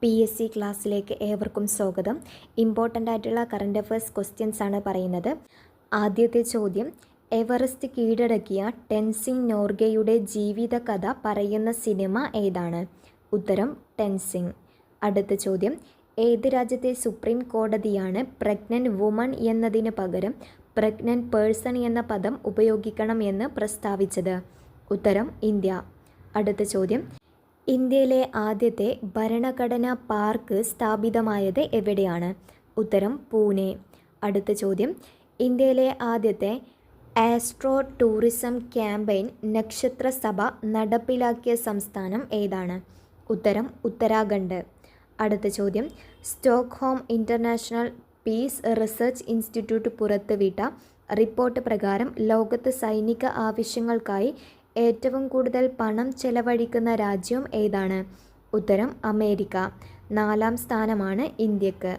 PSC ക്ലാസ്സിലേക്ക് ഏവർക്കും സ്വാഗതം. ഇമ്പോർട്ടൻ്റ് ആയിട്ടുള്ള കറണ്ട് അഫയേഴ്സ് ക്വസ്റ്റ്യൻസ് ആണ് പറയുന്നത്. ആദ്യത്തെ ചോദ്യം, എവറസ്റ്റ് കീഴടക്കിയ ടെൻസിംഗ് നോർഗയുടെ ജീവിതകഥ പറയുന്ന സിനിമ ഏതാണ്? ഉത്തരം ടെൻസിംഗ്. അടുത്ത ചോദ്യം, ഏത് രാജ്യത്തെ സുപ്രീം കോടതിയാണ് പ്രഗ്നന്റ് വുമൺ എന്നതിന് പകരം പ്രഗ്നന്റ് പേഴ്സൺ എന്ന പദം ഉപയോഗിക്കണം എന്ന് പ്രസ്താവിച്ചത്? ഉത്തരം ഇന്ത്യ. അടുത്ത ചോദ്യം, ഇന്ത്യയിലെ ആദ്യത്തെ ഭരണഘടനാ പാർക്ക് സ്ഥാപിതമായത് എവിടെയാണ്? ഉത്തരം പൂനെ. അടുത്ത ചോദ്യം, ഇന്ത്യയിലെ ആദ്യത്തെ ആസ്ട്രോ ടൂറിസം ക്യാമ്പയിൻ നക്ഷത്ര സഭ നടപ്പിലാക്കിയ സംസ്ഥാനം ഏതാണ്? ഉത്തരം ഉത്തരാഖണ്ഡ്. അടുത്ത ചോദ്യം, Stockholm international peace research institute പുറത്തുവിട്ട റിപ്പോർട്ട് പ്രകാരം ലോകത്ത് സൈനിക ആവശ്യങ്ങൾക്കായി ഏറ്റവും കൂടുതൽ പണം ചെലവഴിക്കുന്ന രാജ്യം ഏതാണ്? ഉത്തരം അമേരിക്ക. 4ാം സ്ഥാനമാണ് ഇന്ത്യക്ക്.